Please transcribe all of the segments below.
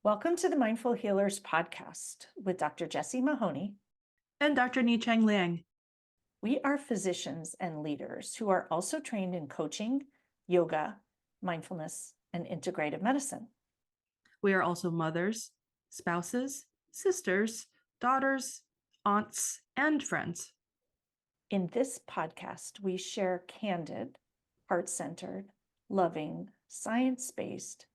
Welcome to the Mindful Healers podcast with Dr. Jessie Mahoney. And Dr. Ni-Cheng Liang. We are physicians and leaders who are also trained in coaching, yoga, mindfulness, and integrative medicine. We are also mothers, spouses, sisters, daughters, aunts, and friends. In this podcast, we share candid, heart-centered, loving, science-based,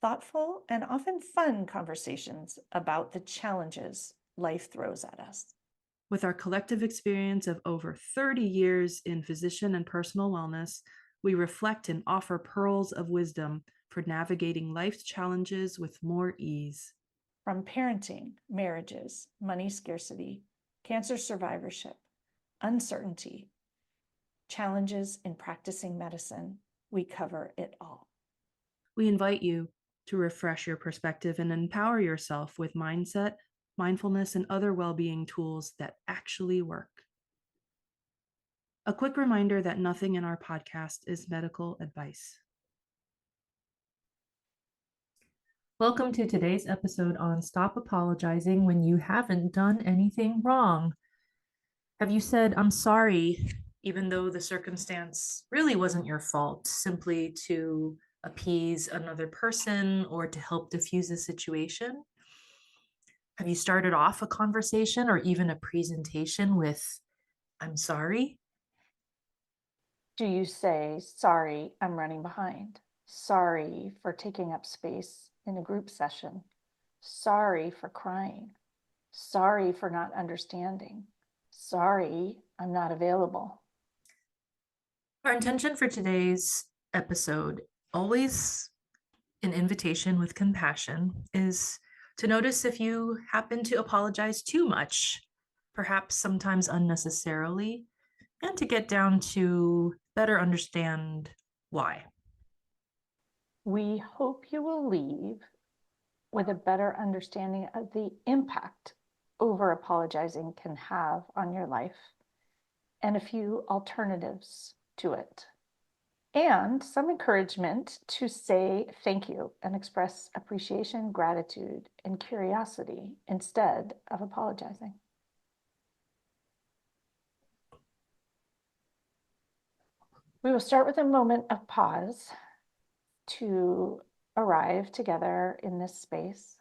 thoughtful, and often fun conversations about the challenges life throws at us. With our collective experience of over 30 years in physician and personal wellness, we reflect and offer pearls of wisdom for navigating life's challenges with more ease. From parenting, marriages, money scarcity, cancer survivorship, uncertainty, challenges in practicing medicine, we cover it all. We invite you to refresh your perspective and empower yourself with mindset, mindfulness, and other well-being tools that actually work. A quick reminder that nothing in our podcast is medical advice. Welcome to today's episode on Stop Apologizing When You Haven't Done Anything Wrong. Have you said, "I'm sorry," even though the circumstance really wasn't your fault, simply to appease another person or to help diffuse a situation? Have you started off a conversation or even a presentation with, "I'm sorry"? Do you say, sorry, I'm running behind? Sorry for taking up space in a group session. Sorry for crying. Sorry for not understanding. Sorry, I'm not available. Our intention for today's episode, always an invitation with compassion, is to notice if you happen to apologize too much, perhaps sometimes unnecessarily, and to get down to better understand why. We hope you will leave with a better understanding of the impact over apologizing can have on your life and a few alternatives to it. And some encouragement to say thank you and express appreciation, gratitude, and curiosity instead of apologizing. We will start with a moment of pause to arrive together in this space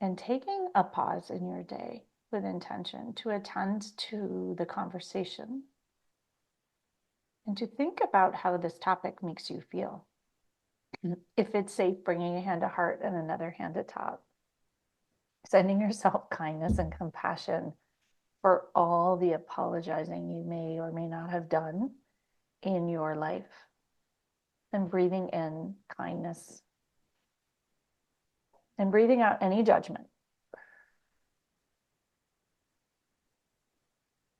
and taking a pause in your day with intention to attend to the conversation and to think about how this topic makes you feel. If it's safe, bringing a hand to heart and another hand to top. Sending yourself kindness and compassion for all the apologizing you may or may not have done in your life. And breathing in kindness. And breathing out any judgment.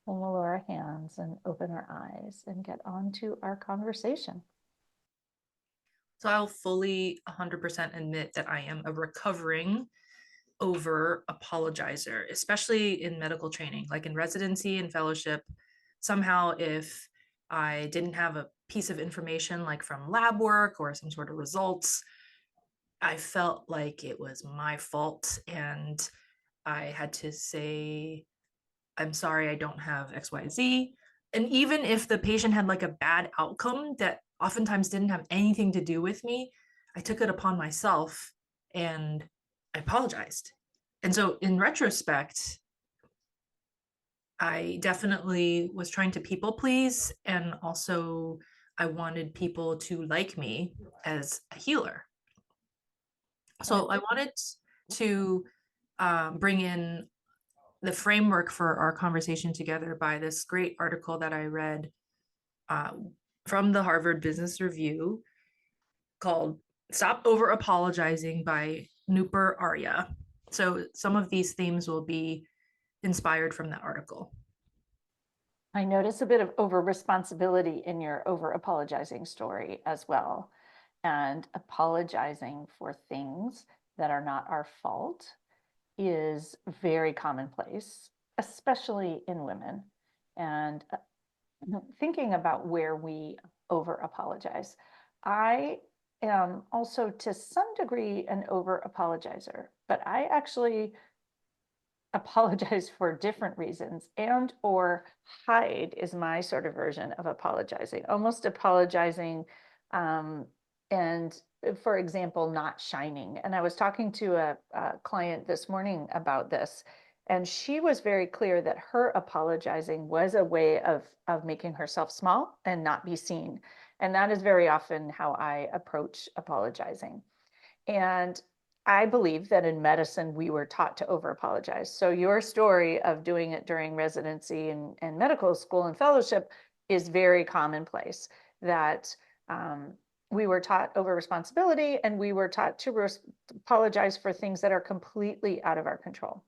And we'll lower our hands and open our eyes and get on to our conversation. So I'll fully 100% admit that I am a recovering over apologizer, especially in medical training, like in residency and fellowship. Somehow, if I didn't have a piece of information like from lab work or some sort of results, I felt like it was my fault and I had to say, "I'm sorry, I don't have XYZ." And even if the patient had like a bad outcome that oftentimes didn't have anything to do with me, I took it upon myself and I apologized. And so in retrospect, I definitely was trying to people please. And also, I wanted people to like me as a healer. So I wanted to bring in the framework for our conversation together by this great article that I read from the Harvard Business Review called "Stop Over Apologizing" by Nupur Arya. So some of these themes will be inspired from that article. I notice a bit of over responsibility in your over apologizing story as well. And apologizing for things that are not our fault is very commonplace, especially in women. And thinking about where we over apologize, I am also to some degree an over apologizer, but I actually apologize for different reasons, and or hide is my sort of version of apologizing, almost apologizing, um, and for example, not shining. And I was talking to a client this morning about this, and she was very clear that her apologizing was a way of making herself small and not be seen. And that is very often how I approach apologizing. And I believe that in medicine, we were taught to over apologize. So your story of doing it during residency and medical school and fellowship is very commonplace, that we were taught over responsibility, and we were taught to apologize for things that are completely out of our control.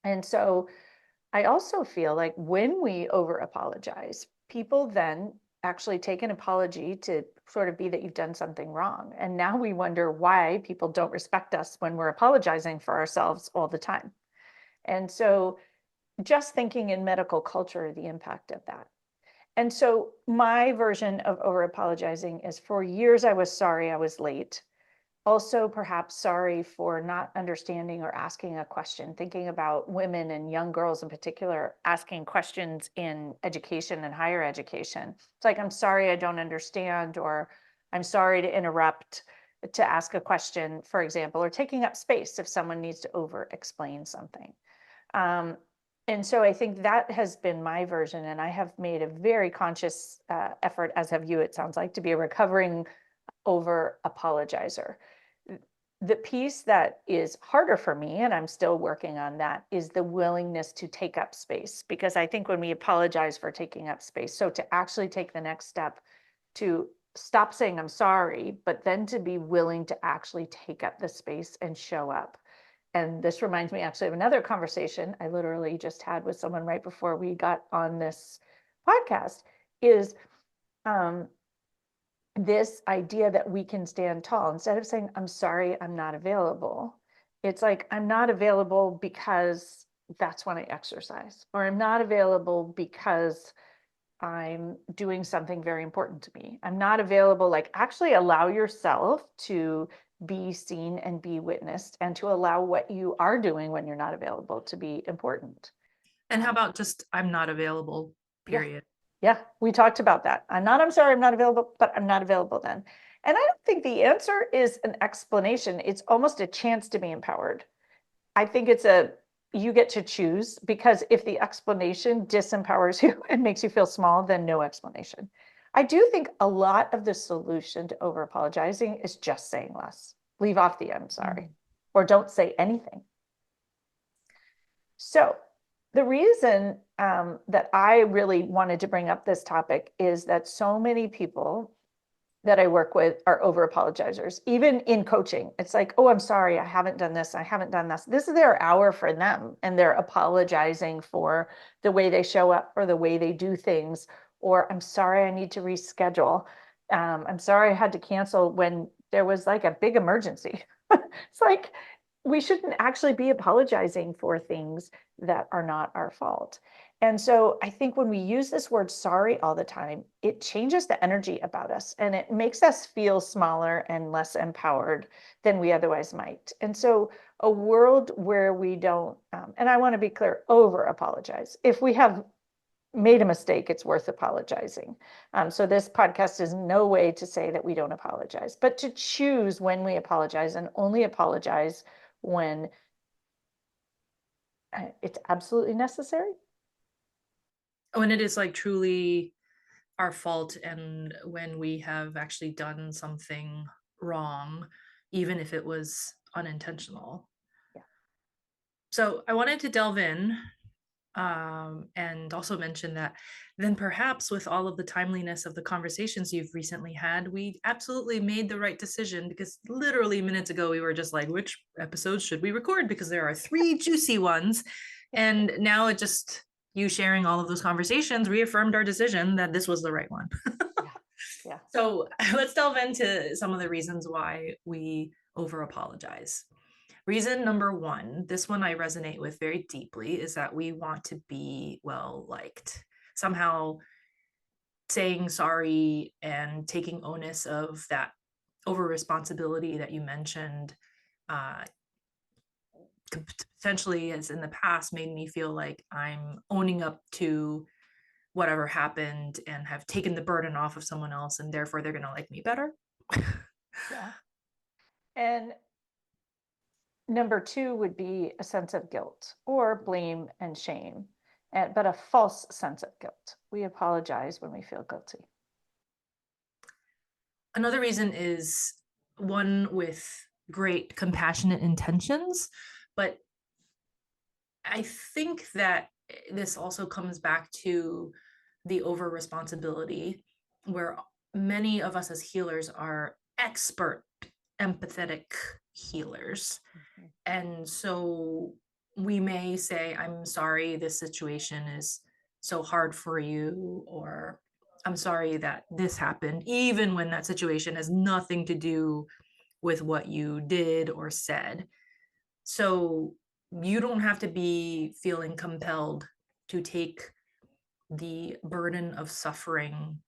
And so I also feel like when we over apologize, people then actually take an apology to sort of be that you've done something wrong. And now we wonder why people don't respect us when we're apologizing for ourselves all the time. And so just thinking in medical culture, the impact of that. And so my version of over apologizing is, for years I was sorry I was late. Also, perhaps sorry for not understanding or asking a question, thinking about women and young girls in particular asking questions in education and higher education. It's like, I'm sorry I don't understand, or I'm sorry to interrupt to ask a question, for example, or taking up space if someone needs to over explain something. Um, and so I think that has been my version. And I have made a very conscious effort, as have you, it sounds like, to be a recovering over apologizer. The piece that is harder for me, and I'm still working on that, is the willingness to take up space. Because I think when we apologize for taking up space, so to actually take the next step to stop saying I'm sorry, but then to be willing to actually take up the space and show up. And this reminds me actually of another conversation I literally just had with someone right before we got on this podcast, is um, this idea that we can stand tall. Instead of saying, I'm sorry, I'm not available, it's like, I'm not available because that's when I exercise, or I'm not available because I'm doing something very important to me. I'm not available. Like, actually allow yourself to be seen and be witnessed, and to allow what you are doing when you're not available to be important. And how about just I'm not available, Yeah. period? Yeah, we talked about that. I'm sorry, I'm not available, but I'm not available then. And I don't think the answer is an explanation. It's almost a chance to be empowered. I think you get to choose, because if the explanation disempowers you and makes you feel small, then no explanation. I do think a lot of the solution to over apologizing is just saying less. Leave off the I'm sorry, or don't say anything. So the reason that I really wanted to bring up this topic is that so many people that I work with are over apologizers, even in coaching. It's like, oh, I'm sorry, I haven't done this, I haven't done this. This is their hour for them, and they're apologizing for the way they show up or the way they do things. Or, I'm sorry, I need to reschedule. I'm sorry I had to cancel when there was like a big emergency. It's like, we shouldn't actually be apologizing for things that are not our fault. And so I think when we use this word sorry all the time, it changes the energy about us, and it makes us feel smaller and less empowered than we otherwise might. And so a world where we don't, and I want to be clear, over apologize. If we have made a mistake, it's worth apologizing. So this podcast is no way to say that we don't apologize, but to choose when we apologize, and only apologize when it's absolutely necessary. When it is like truly our fault, and when we have actually done something wrong, even if it was unintentional. Yeah. So I wanted to delve in, and also mention that then perhaps with all of the timeliness of the conversations you've recently had, we absolutely made the right decision, because literally minutes ago we were just like, which episodes should we record, because there are three juicy ones. And now it just, you sharing all of those conversations reaffirmed our decision that this was the right one. Yeah. Yeah. So let's delve into some of the reasons why we over apologize. Reason number one, this one I resonate with very deeply, is that we want to be well liked. Somehow saying sorry and taking onus of that over responsibility that you mentioned uh, could potentially, as in the past, made me feel like I'm owning up to whatever happened and have taken the burden off of someone else, and therefore they're going to like me better. Yeah. And number two would be a sense of guilt or blame and shame, but a false sense of guilt. We apologize when we feel guilty. Another reason is one with great compassionate intentions, but I think that this also comes back to the over responsibility, where many of us as healers are expert empathetic healers. Mhm. And so we may say, I'm sorry, this situation is so hard for you, or I'm sorry that this happened, even when that situation has nothing to do with what you did or said. So you don't have to be feeling compelled to take the burden of suffering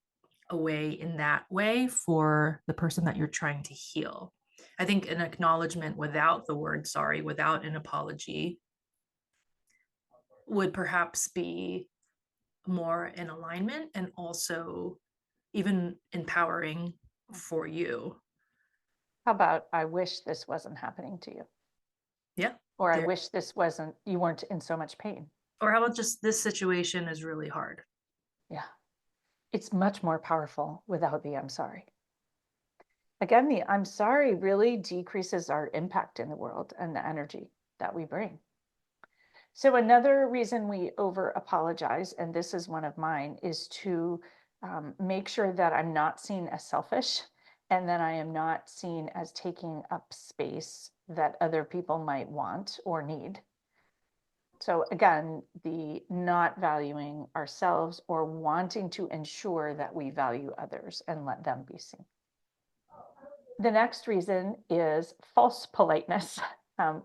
away in that way for the person that you're trying to heal. I think an acknowledgement without the word sorry, without an apology, would perhaps be more in alignment and also even empowering for you. How about, I wish this wasn't happening to you? Yeah. Or I There. wish you weren't in so much pain. Or how about just this situation is really hard? Yeah. It's much more powerful without the I'm sorry. Again, the I'm sorry really decreases our impact in the world and the energy that we bring. So another reason we over apologize, and this is one of mine, is to make sure that I'm not seen as selfish and that I am not seen as taking up space that other people might want or need. So again, the not valuing ourselves or wanting to ensure that we value others and let them be seen. The next reason is false politeness.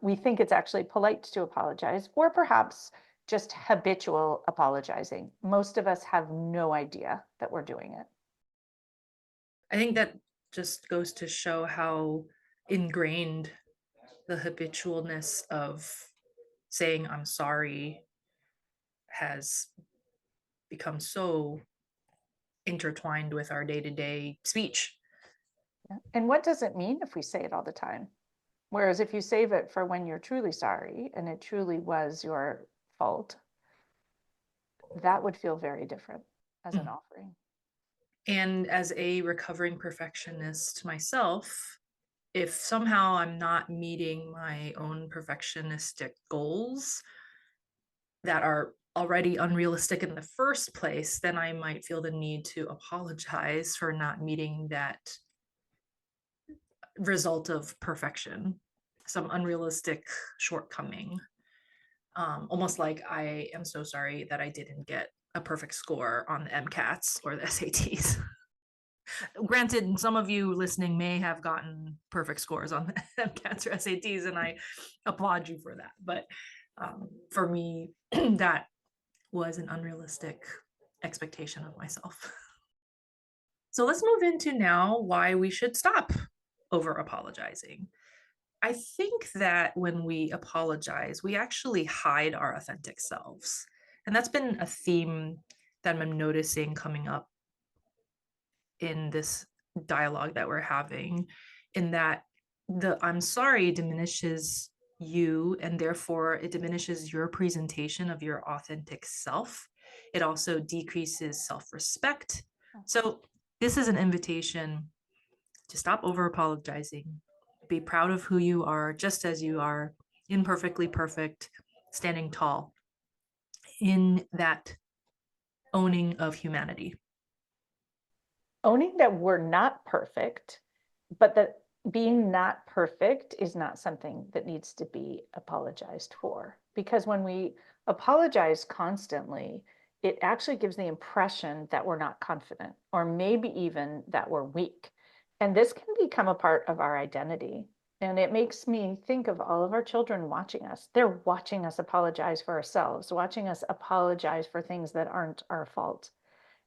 We think it's actually polite to apologize, or perhaps just habitual apologizing. Most of us have no idea that we're doing it. I think that just goes to show how ingrained the habitualness of saying I'm sorry has become so intertwined with our day-to-day speech. Yeah. And what does it mean if we say it all the time? Whereas if you save it for when you're truly sorry and it truly was your fault, that would feel very different as an offering. And as a recovering perfectionist myself, if somehow I'm not meeting my own perfectionistic goals that are already unrealistic in the first place, then I might feel the need to apologize for not meeting that result of perfection, some unrealistic shortcoming. Almost like I am so sorry that I didn't get a perfect score on the MCATs or the SATs. Granted, some of you listening may have gotten perfect scores on the MCATs or SATs, and I applaud you for that. But for me, that was an unrealistic expectation of myself. So let's move into now why we should stop over apologizing. I think that when we apologize, we actually hide our authentic selves. And that's been a theme that I'm noticing coming up in this dialogue that we're having, in that the I'm sorry diminishes you, and therefore it diminishes your presentation of your authentic self. It also decreases self respect. So, this is an invitation to stop over apologizing, be proud of who you are, just as you are, imperfectly perfect, standing tall in that owning of humanity. Owning that we're not perfect, but that being not perfect is not something that needs to be apologized for. Because when we apologize constantly, it actually gives the impression that we're not confident, or maybe even that we're weak. And this can become a part of our identity. And it makes me think of all of our children watching us. They're watching us apologize for ourselves, watching us apologize for things that aren't our fault.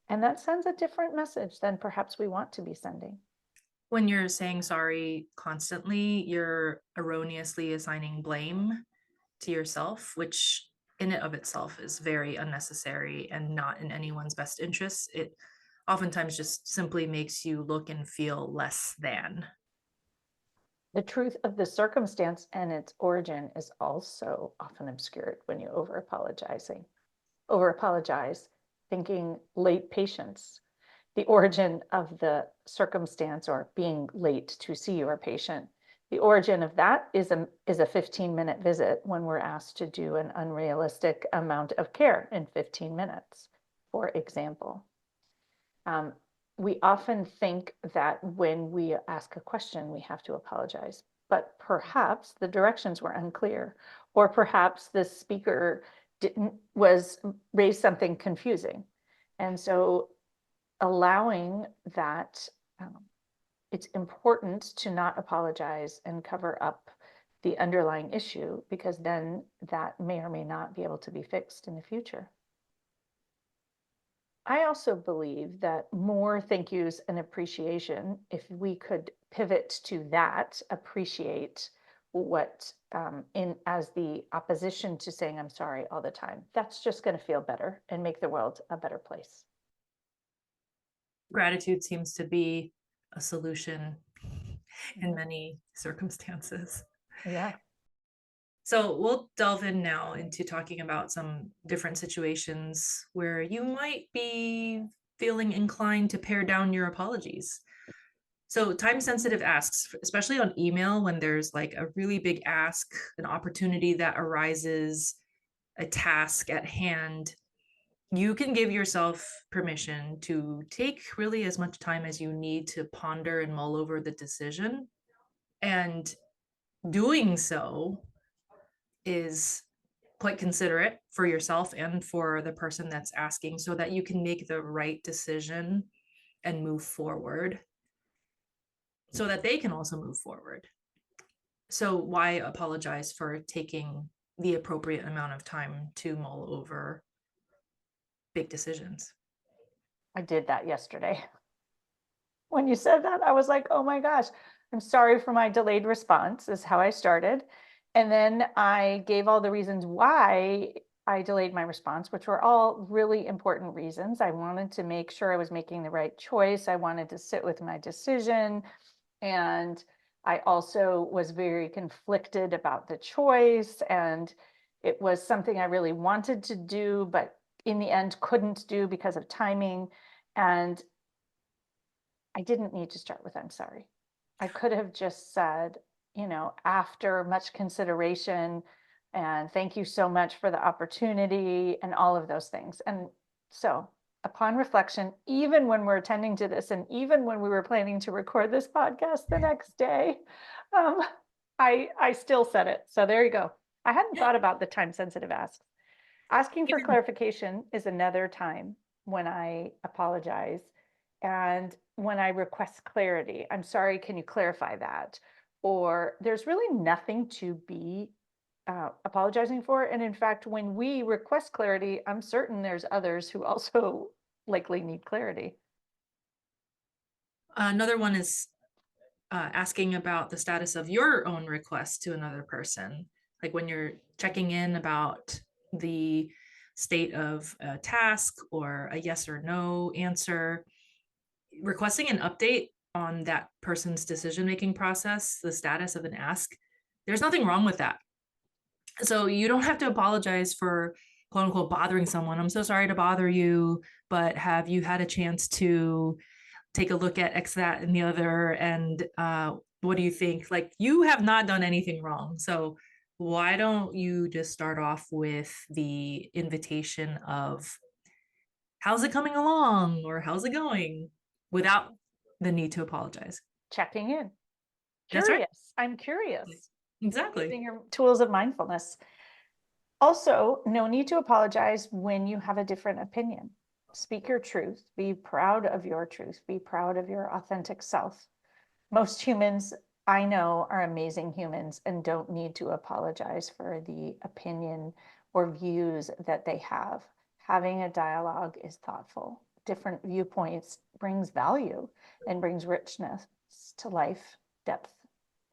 And that sends a different message than perhaps we want to be sending. When you're saying sorry constantly, you're erroneously assigning blame to yourself, which in and of itself is very unnecessary and not in anyone's best interest. It oftentimes just simply makes you look and feel less than. The truth of the circumstance and its origin is also often obscured when you over apologize, thinking late patients. The origin of the circumstance or being late to see your patient. The origin of that is a 15-minute visit when we're asked to do an unrealistic amount of care in 15 minutes, for example. We often think that when we ask a question, we have to apologize, but perhaps the directions were unclear, or perhaps the speaker raised something confusing. And so allowing that, it's important to not apologize and cover up the underlying issue, because then that may or may not be able to be fixed in the future. I also believe that more thank yous and appreciation, if we could pivot to that, appreciate what in as the opposition to saying I'm sorry all the time, that's just going to feel better and make the world a better place. Gratitude seems to be a solution in many circumstances. Yeah. So we'll delve in now into talking about some different situations where you might be feeling inclined to pare down your apologies. So time sensitive asks, especially on email, when there's like a really big ask, an opportunity that arises, a task at hand, you can give yourself permission to take really as much time as you need to ponder and mull over the decision. And doing so is quite considerate for yourself and for the person that's asking so that you can make the right decision and move forward so that they can also move forward. So, why apologize for taking the appropriate amount of time to mull over big decisions? I did that yesterday. When you said that, I was like, oh my gosh, I'm sorry for my delayed response, is how I started. And then I gave all the reasons why I delayed my response, which were all really important reasons. I wanted to make sure I was making the right choice. I wanted to sit with my decision. And I also was very conflicted about the choice. And it was something I really wanted to do, but in the end couldn't do because of timing. And I didn't need to start with I'm sorry. I could have just said, after much consideration and thank you so much for the opportunity and all of those things. And so upon reflection, even when we're attending to this, and even when we were planning to record this podcast the next day, um, I still said it. So there you go. I hadn't thought about the time sensitive asks. Asking for clarification is another time when I apologize. And when I request clarity, I'm sorry, can you clarify that? Or there's really nothing to be apologizing for. And in fact, when we request clarity, I'm certain there's others who also likely need clarity. Another one is asking about the status of your own request to another person. Like when you're checking in about the state of a task or a yes or no answer, requesting an update on that person's decision making process, the status of an ask, there's nothing wrong with that. So you don't have to apologize for quote unquote bothering someone. I'm so sorry to bother you, but have you had a chance to take a look at X, that, and the other? And what do you think? Like, you have not done anything wrong. So why don't you just start off with the invitation of how's it coming along or how's it going without the need to apologize? Checking in. That's right. Curious. I'm curious. Exactly. Using your tools of mindfulness. Also, no need to apologize when you have a different opinion. Speak your truth. Be proud of your truth. Be proud of your authentic self. Most humans I know are amazing humans and don't need to apologize for the opinion or views that they have. Having a dialogue is thoughtful. Different viewpoints brings value and brings richness. to life, depth,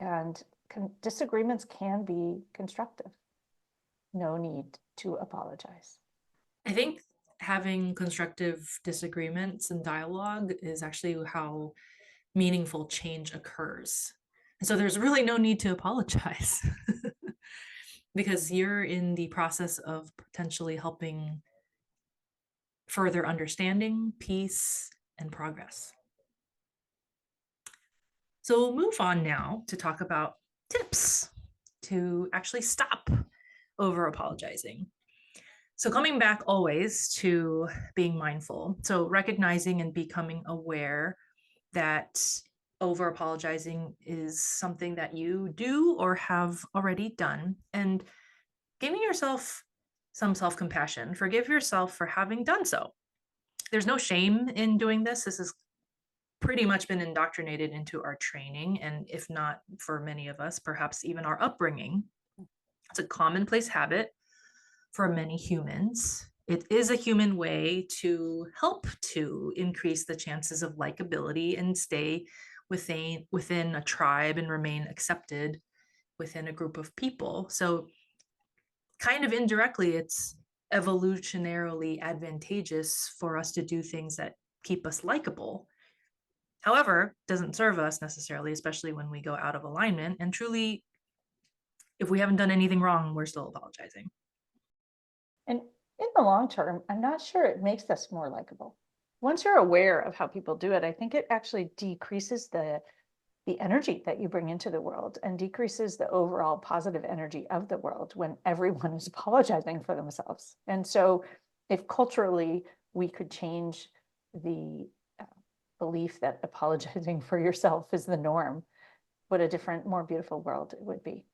and disagreements can be constructive. No need to apologize. I think having constructive disagreements and dialogue is actually how meaningful change occurs. And so there's really no need to apologize because you're in the process of potentially helping further understanding, peace, and progress. So we'll move on now to talk about tips to actually stop over apologizing. So, coming back always to being mindful. So, recognizing and becoming aware that over apologizing is something that you do or have already done, and giving yourself some self compassion. Forgive yourself for having done so. There's no shame in doing this. This has pretty much been indoctrinated into our training, and if not for many of us, perhaps even our upbringing. It's a commonplace habit for many humans. It is a human way to help to increase the chances of likability and stay within a tribe and remain accepted within a group of people. So kind of indirectly, it's evolutionarily advantageous for us to do things that keep us likable. However, doesn't serve us necessarily, especially when we go out of alignment. And truly, if we haven't done anything wrong, we're still apologizing. And in the long term, I'm not sure it makes us more likable. Once you're aware of how people do it, I think it actually decreases the energy that you bring into the world and decreases the overall positive energy of the world when everyone is apologizing for themselves. And so if culturally we could change the belief that apologizing for yourself is the norm, what a different, more beautiful world it would be.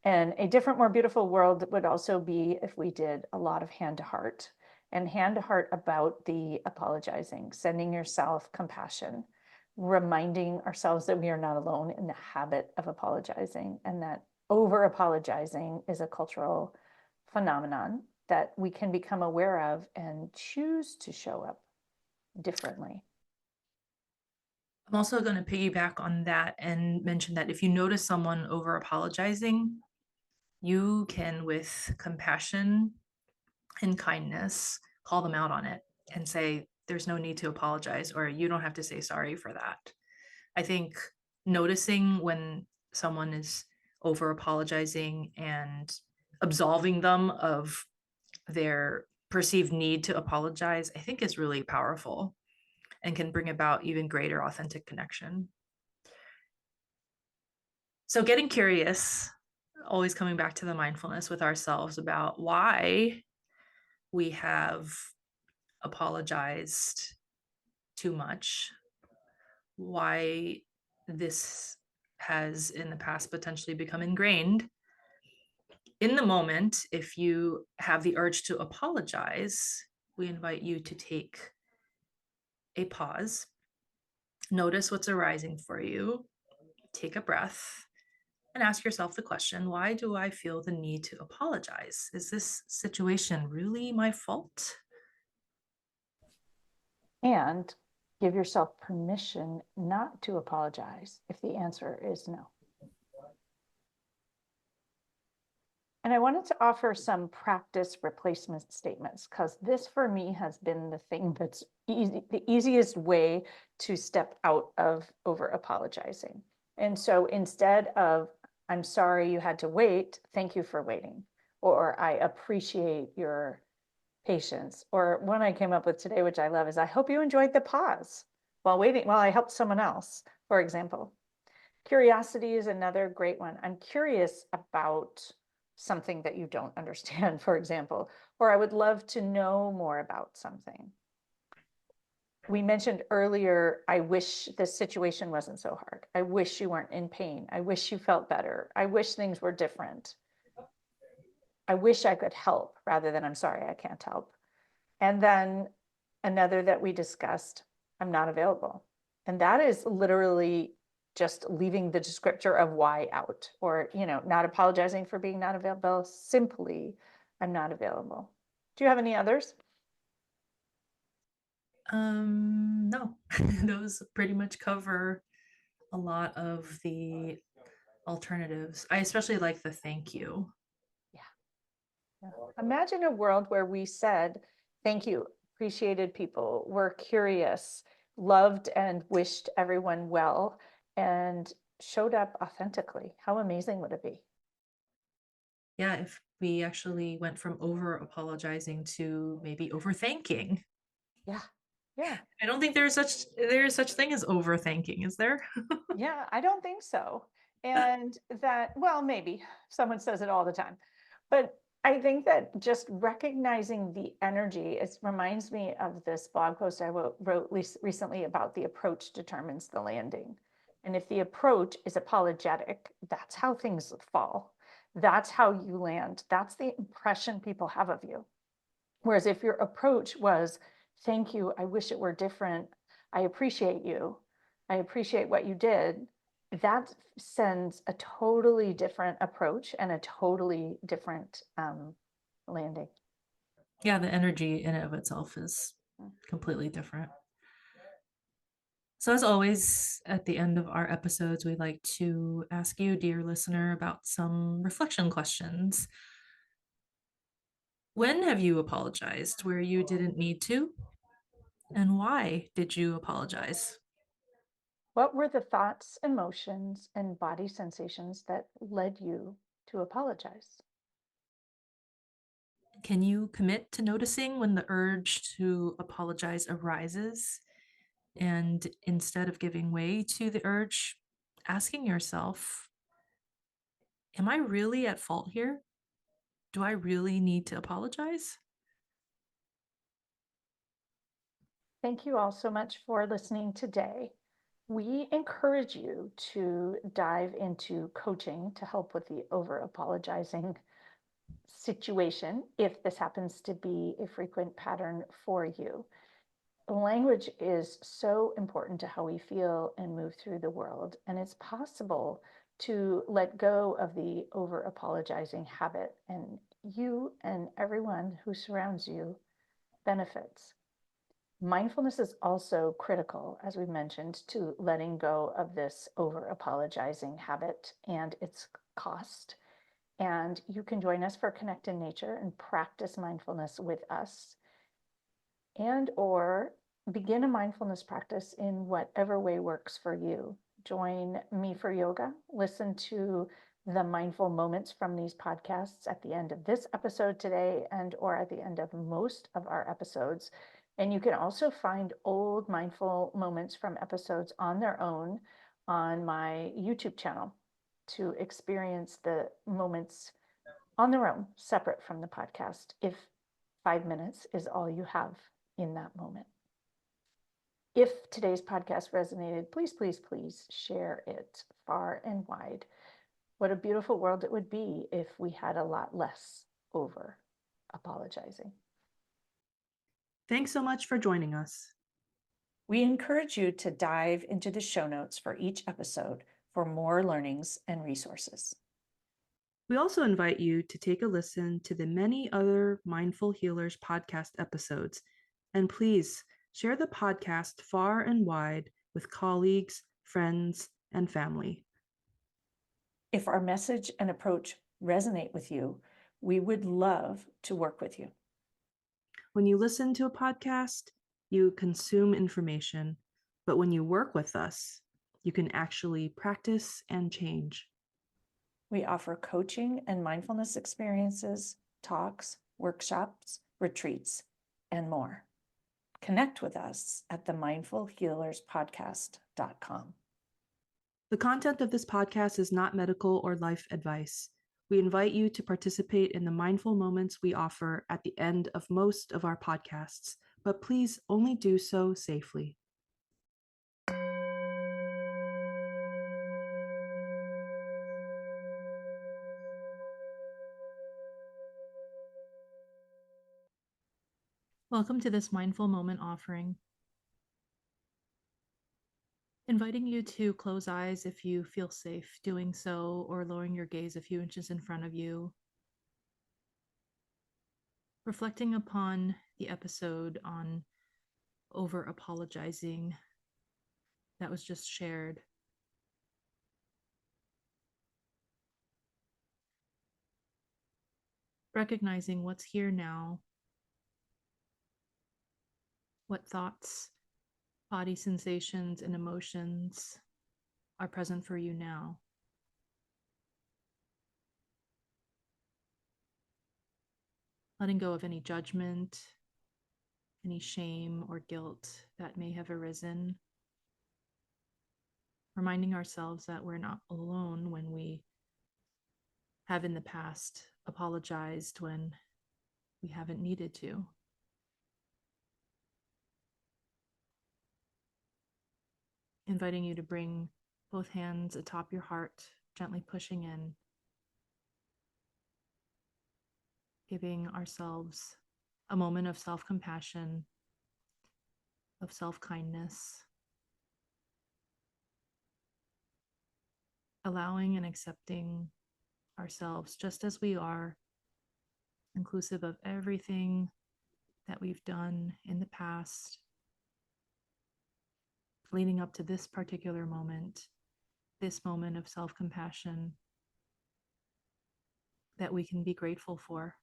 And a different, more beautiful world would also be if we did a lot of hand to heart and hand to heart about the apologizing, sending yourself compassion, reminding ourselves that we are not alone in the habit of apologizing and that over apologizing is a cultural phenomenon that we can become aware of and choose to show up differently. I'm also going to piggyback on that and mention that if you notice someone over apologizing, you can, with compassion and kindness, call them out on it and say, there's no need to apologize, or you don't have to say sorry for that. I think noticing when someone is over apologizing and absolving them of their perceived need to apologize, I think is really powerful and can bring about even greater authentic connection. So, getting curious, always coming back to the mindfulness with ourselves about why we have apologized too much, why this has in the past potentially become ingrained. In the moment, if you have the urge to apologize, we invite you to take a pause, notice what's arising for you, take a breath, and ask yourself the question, why do I feel the need to apologize? Is this situation really my fault? And give yourself permission not to apologize if the answer is no. And I wanted to offer some practice replacement statements because this for me has been the thing that's the easiest way to step out of over apologizing. And so instead of, I'm sorry you had to wait, thank you for waiting, or I appreciate your patience, or one I came up with today, which I love, is I hope you enjoyed the pause while waiting, while I helped someone else, for example. Curiosity is another great one. I'm curious about something that you don't understand, for example, or I would love to know more about something. We mentioned earlier, I wish this situation wasn't so hard. I wish you weren't in pain. I wish you felt better. I wish things were different. I wish I could help rather than I'm sorry, I can't help. And then another that we discussed, I'm not available. And that is literally just leaving the descriptor of why out, or, not apologizing for being not available, simply, I'm not available. Do you have any others? No, those pretty much cover a lot of the alternatives. I especially like the thank you. Yeah. Yeah. Imagine a world where we said, thank you, appreciated people, were curious, loved and wished everyone well, and showed up authentically. How amazing would it be? Yeah, if we actually went from over apologizing to maybe overthanking. Yeah. Yeah. I don't think there is such thing as overthinking, is there? Yeah, I don't think so. And that, well, maybe someone says it all the time, but I think that just recognizing the energy, it reminds me of this blog post I wrote recently about the approach determines the landing. And if the approach is apologetic, that's how things fall. That's how you land. That's the impression people have of you. Whereas if your approach was, thank you, I wish it were different, I appreciate you, I appreciate what you did, that sends a totally different approach and a totally different landing. Yeah, the energy in and of itself is completely different. So, as always, at the end of our episodes, we like to ask you, dear listener, about some reflection questions. When have you apologized where you didn't need to? And why did you apologize? What were the thoughts, emotions, and body sensations that led you to apologize? Can you commit to noticing when the urge to apologize arises? And instead of giving way to the urge, asking yourself, am I really at fault here? Do I really need to apologize? Thank you all so much for listening today. We encourage you to dive into coaching to help with the over apologizing situation if this happens to be a frequent pattern for you. Language is so important to how we feel and move through the world, and it's possible to let go of the over apologizing habit, and you and everyone who surrounds you benefits. Mindfulness is also critical, as we mentioned, to letting go of this over apologizing habit and its cost. And you can join us for Connect in Nature and practice mindfulness with us, and or begin a mindfulness practice in whatever way works for you. Join me for yoga. Listen to the mindful moments from these podcasts at the end of this episode today and or at the end of most of our episodes. And you can also find old mindful moments from episodes on their own on my YouTube channel to experience the moments on their own, separate from the podcast, if 5 minutes is all you have in that moment. If today's podcast resonated, please, please, please share it far and wide. What a beautiful world it would be if we had a lot less over apologizing. Thanks so much for joining us. We encourage you to dive into the show notes for each episode for more learnings and resources. We also invite you to take a listen to the many other Mindful Healers podcast episodes. And please share the podcast far and wide with colleagues, friends, and family. If our message and approach resonate with you, we would love to work with you. When you listen to a podcast, you consume information, but when you work with us, you can actually practice and change. We offer coaching and mindfulness experiences, talks, workshops, retreats, and more. Connect with us at themindfulhealerspodcast.com. The content of this podcast is not medical or life advice. We invite you to participate in the mindful moments we offer at the end of most of our podcasts, but please only do so safely. Welcome to this mindful moment offering. Inviting you to close eyes if you feel safe doing so, or lowering your gaze a few inches in front of you. Reflecting upon the episode on over apologizing that was just shared. recognizing what's here now, what thoughts, body sensations, and emotions are present for you now. Letting go of any judgment, any shame or guilt that may have arisen. Reminding ourselves that we're not alone when we have in the past apologized when we haven't needed to. Inviting you to bring both hands atop your heart, gently pushing in, giving ourselves a moment of self-compassion, of self-kindness, allowing and accepting ourselves just as we are, inclusive of everything that we've done in the past, leading up to this particular moment, this moment of self-compassion that we can be grateful for.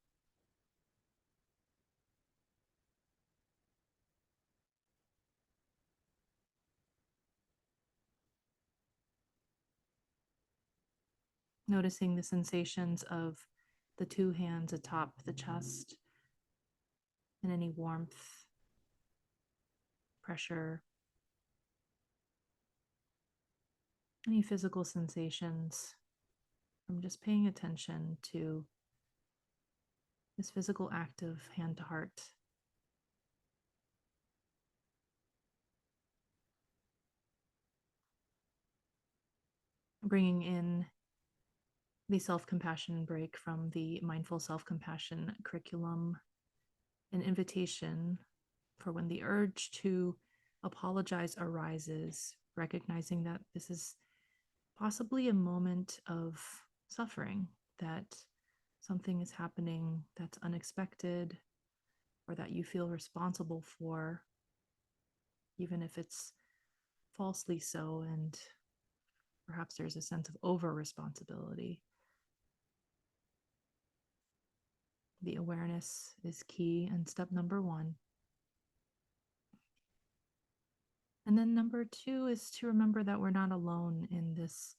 Noticing the sensations of the two hands atop the chest and any warmth, pressure, any physical sensations from just paying attention to this physical act of hand to heart. Bringing in the self-compassion break from the mindful self-compassion curriculum, an invitation for when the urge to apologize arises, recognizing that this is possibly a moment of suffering, that something is happening that's unexpected or that you feel responsible for, even if it's falsely so, and perhaps there's a sense of over responsibility. The awareness is key and step number one. And then number two is to remember that we're not alone in this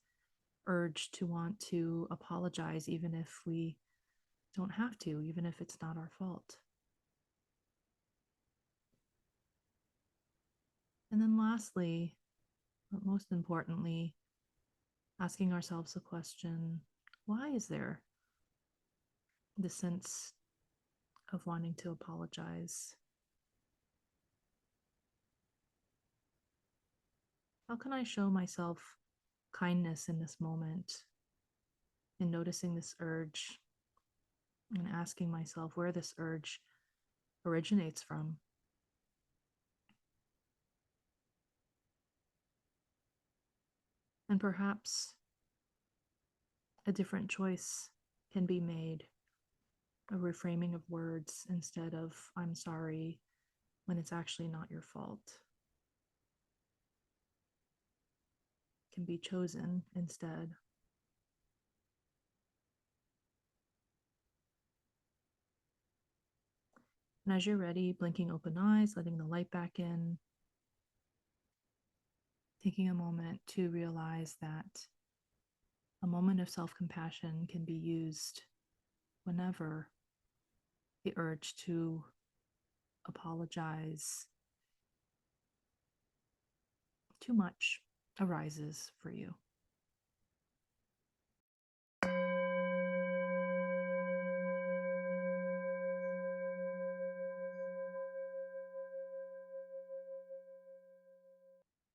urge to want to apologize, even if we don't have to, even if it's not our fault. And then lastly, but most importantly, asking ourselves the question, why is there the sense of wanting to apologize? How can I show myself kindness in this moment, in noticing this urge and asking myself where this urge originates from? And perhaps a different choice can be made, a reframing of words instead of "I'm sorry" when it's actually not your fault can be chosen instead. And as you're ready, blinking open eyes, letting the light back in, taking a moment to realize that a moment of self-compassion can be used whenever the urge to apologize too much arises for you.